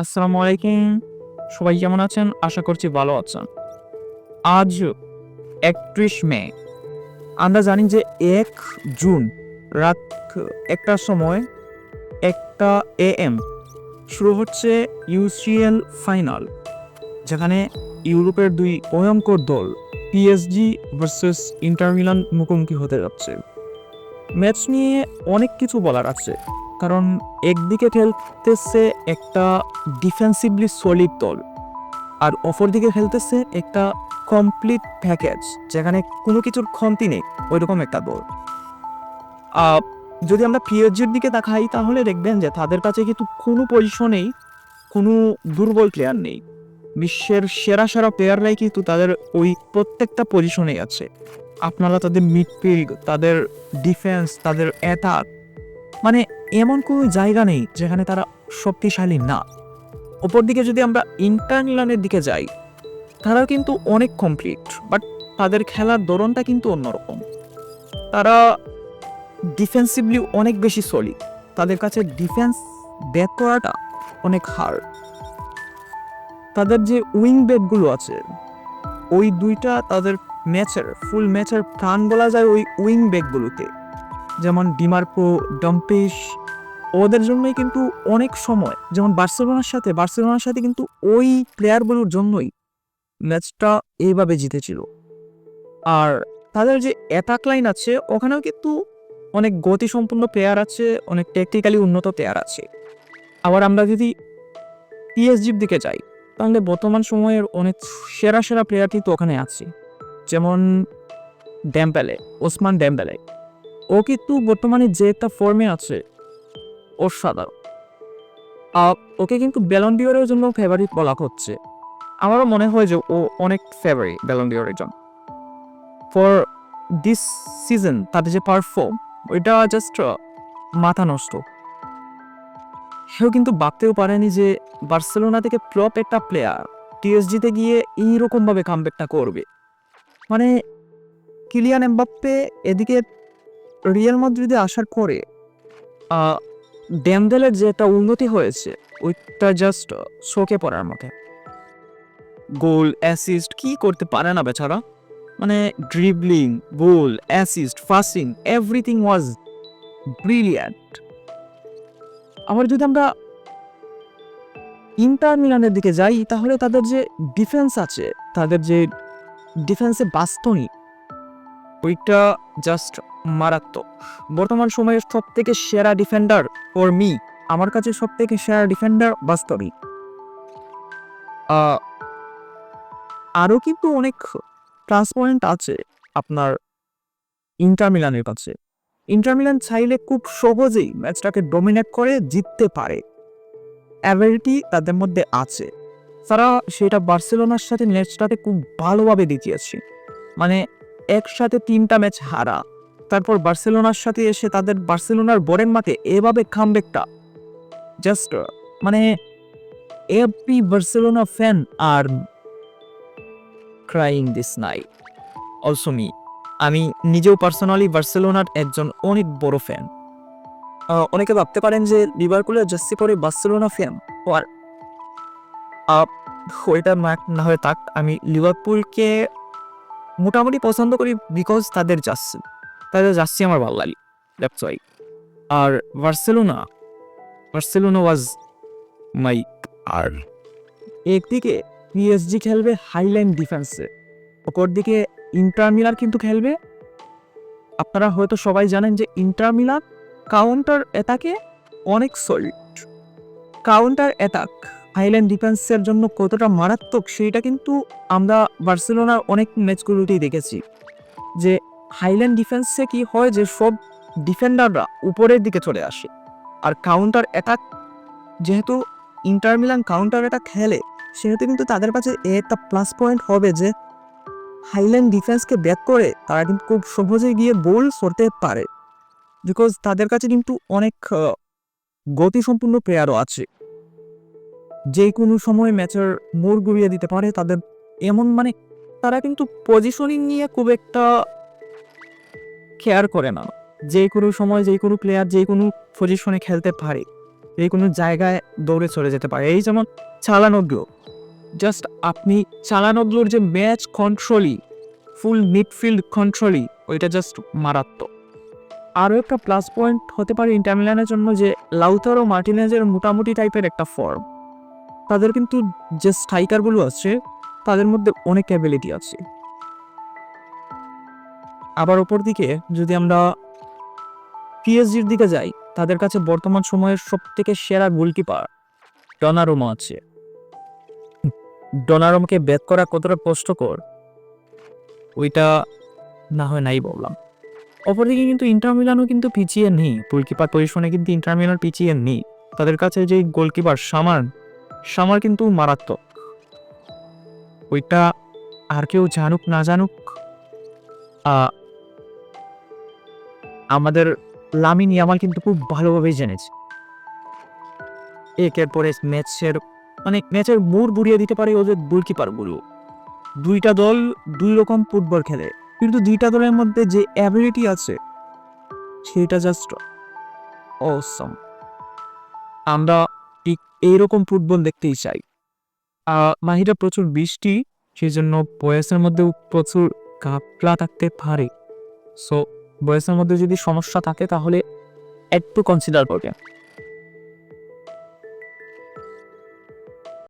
আসসালামু আলাইকুম। সবাই কেমন আছেন? আশা করছি ভালো আছেন। আজ ৩১ মে। আমরা জানি যে ১ জুন রাত ১টার সময় ১টা AM শুরু হচ্ছে UCL ফাইনাল, যেখানে ইউরোপের ২ ভয়ঙ্কর দল PSG ভার্সেস ইন্টার মিলান মুখোমুখি হতে যাচ্ছে। ম্যাচ নিয়ে অনেক কিছু বলার আছে, কারণ একদিকে খেলতেছে একটা ডিফেন্সিভলি সলিড দল, আর অপরদিকে খেলতেছে একটা কমপ্লিট প্যাকেজ, যেখানে কোনো কিছুর কমতি নেই, ওইরকম একটা দল। আহ, যদি আমরা পিএসজির দিকে তাকাই তাহলে দেখবেন যে তাদের কাছে কিন্তু কোনো পজিশনেই কোনো দুর্বল প্লেয়ার নেই। বিশ্বের সেরা সেরা প্লেয়াররাই কিন্তু তাদের ওই প্রত্যেকটা পজিশনেই আছে। আপনারা তাদের মিডফিল্ড, তাদের ডিফেন্স, তাদের অ্যাটাক, মানে এমন কোনো জায়গা নেই যেখানে তারা শক্তিশালী না। অপরদিকে যদি আমরা ইন্টার মিলানের দিকে যাই, তারাও কিন্তু অনেক কমপ্লিট, বাট তাদের খেলার ধরনটা কিন্তু অন্যরকম। তারা ডিফেন্সিভলি অনেক বেশি সলিড, তাদের কাছে ডিফেন্স ব্যাক করাটা অনেক হার্ড। তাদের যে উইং ব্যাকগুলো আছে, ওই দুইটা তাদের ফুল ম্যাচের প্রাণ বলা যায় ওই উইং ব্যাকগুলোকে, যেমন ডিমার্কো, ডম্পিশ। ওদের জন্যই কিন্তু অনেক সময়, যেমন বার্সেলোনার সাথে কিন্তু ওই প্লেয়ারগুলোর জন্যই ম্যাচটা এইভাবে জিতেছিল। আর তাদের যে অ্যাটাক লাইন আছে, ওখানেও কিন্তু অনেক গতিসম্পন্ন প্লেয়ার আছে, অনেক টেকনিক্যালি উন্নত প্লেয়ার আছে। আবার আমরা যদি পিএসজির দিকে যাই, তাহলে বর্তমান সময়ের অনেক সেরা সেরা প্লেয়ার কিন্তু ওখানে আছে, যেমন ওসমান ডেম্বেলে। ও কিন্তু বর্তমানে যে একটা ফর্মে আছে, অসাধারণ। ওকে কিন্তু ব্যালন ডিওরের জন্য ফেভারিট বলা হচ্ছে। আমারও মনে হয় যে ও অনেক ফেভারিট ব্যালন ডিওরের জন্য। ফর দিস সিজন তাদের যে পারফর্ম, ওইটা জাস্ট মাথা নষ্ট। সেও কিন্তু ভাবতেও পারেনি যে বার্সেলোনা থেকে প্রপ একটা প্লেয়ার টিএসজিতে গিয়ে এইরকমভাবে কামব্যাকটা করবে। মানে কিলিয়ান এমবাপ্পে এদিকে রিয়াল মাদ্রিদে আসার পরে ডেম্বেলের যে একটা উন্নতি হয়েছে, ওইটা জাস্ট শোকে পড়ার মতো। গোল, অ্যাসিস্ট কি করতে পারে না বেচারা। মানে dribbling, goal, assist, passing, everything was brilliant. আবার যদি আমরা ইন্টার মিলানের দিকে যাই, তাহলে তাদের যে ডিফেন্স আছে, তাদের যে ডিফেন্সে বাস্তনি, ওইটা জাস্ট মারাত্মক। বর্তমান সময়ের সব থেকে সেরা ডিফেন্ডার ফর মি, আমার কাছে সব থেকে সেরা ডিফেন্ডার বাস্তবই। আরও কিন্তু অনেক প্লাস পয়েন্ট আছে আপনার ইন্টার মিলানের কাছে। ইন্টার মিলান চাইলে খুব সহজেই ম্যাচটাকে ডমিনেট করে জিততে পারে, অ্যাবিলিটি তাদের মধ্যে আছে। তারা সেটা বার্সেলোনার সাথে ম্যাচটাতে খুব ভালোভাবে দেখিয়েছে। মানে একসাথে 3টা ম্যাচ হারা, তারপর বার্সেলোনার সাথে এসে তাদের বার্সেলোনার বরের মাঠে এভাবে কামব্যাকটা জাস্ট, মানে every Barcelona fan are crying this night, also me. আমি নিজেও পার্সোনালি বার্সেলোনার একজন অনেক বড় ফ্যান। অনেকে ভাবতে পারেন যে লিভারপুলের জার্সি পরে বার্সেলোনা ফ্যান, আর ওইটা না হয়ে থাক। আমি লিভারপুলকে মোটামুটি পছন্দ করি বিকজ তাদের জার্সি আমার ভালো লাগে, দ্যাটস ওয়াই। আর বার্সেলোনা ওয়াজ মাই। আর একদিকে পিএসজি খেলবে হাইলাইন ডিফেন্সে, অপরদিকে ইন্টার মিলান কিন্তু খেলবে, আপনারা হয়তো সবাই জানেন যে ইন্টার মিলান কাউন্টার অ্যাটাকে অনেক সলিড। কাউন্টার অ্যাটাক হাইল্যান্ড ডিফেন্সের জন্য কতটা মারাত্মক, সেইটা কিন্তু আমরা বার্সেলোনার অনেক ম্যাচগুলোতেই দেখেছি যে হাইল্যান্ড ডিফেন্সে কি হয় যে সব ডিফেন্ডাররা উপরের দিকে চলে আসে। আর কাউন্টার অ্যাটাক, যেহেতু ইন্টার মিলান কাউন্টার অ্যাটাক খেলে, সেহেতু কিন্তু তাদের কাছে একটা প্লাস পয়েন্ট হবে যে হাইল্যান্ড ডিফেন্সকে ব্যাক করে তারা কিন্তু খুব সহজে গিয়ে গোল করতে পারে, বিকজ তাদের কাছে কিন্তু অনেক গতিসম্পন্ন প্লেয়ারও আছে, যে কোনো সময় ম্যাচের মোড় ঘুরিয়ে দিতে পারে তাদের। এমন মানে তারা কিন্তু পজিশনিং নিয়ে খুব একটা কেয়ার করে না, যে কোনো সময় যে কোনো প্লেয়ার যে কোনো পজিশনে খেলতে পারে। এই কোনো জায়গায় দৌড়ে চলে যেতে পারে। এই যেমন চালানোগ্লো, জাস্ট আপনি চালানোগ্লোর যে ম্যাচ কন্ট্রোলই, ফুল মিডফিল্ড কন্ট্রোলই, ওইটা জাস্ট মারাত্মক। আরও একটা প্লাস পয়েন্ট হতে পারে ইন্টার মিলানের জন্য যে লাউতারো মার্টিনেজের মোটামুটি টাইপের একটা ফর্ম। তাদের কিন্তু যে স্ট্রাইকারগুলো আছে তাদের মধ্যে অনেক অ্যাবিলিটি আছে। আবার ওপর দিকে যদি আমরা পিএসজির দিকে যাই, তাদের কাছে বর্তমান সময়ের সব থেকে সেরা গোলকিপার ডনারুমা আছে। ডনারুমাকে ব্যাট করা কতটা কষ্টকর ওইটা না হয় নাই বললাম। অপরদিকে কিন্তু ইন্টার মিলানও কিন্তু পিছিয়ে নেই, গোলকিপার পজিশনে কিন্তু ইন্টার মিলান পিছিয়ে নেই। তাদের কাছে যে গোলকিপার সামার কিন্তু মারাত্মক। ওইটা আর কেউ জানুক না জানুক, আমাদের লামিন ইয়ামাল কিন্তু খুব ভালোভাবেই জেনেছে। একের পরে ম্যাচের মোড় বুড়িয়ে দিতে পারে ওদের গোলকিপারগুলো। দুইটা দল দুই রকম ফুটবল খেলে, কিন্তু দুইটা দলের মধ্যে যে অ্যাবিলিটি আছে সেটা জাস্ট অসম। আমরা ঠিক এইরকম ফুটবল দেখতেই চাই। মাহিরা প্রচুর বৃষ্টি, সেই জন্য বয়সের মধ্যেও প্রচুর ঘাপলা থাকতে পারে। সো বয়সের মধ্যে যদি সমস্যা থাকে তাহলে একটু কনসিডার করবেন।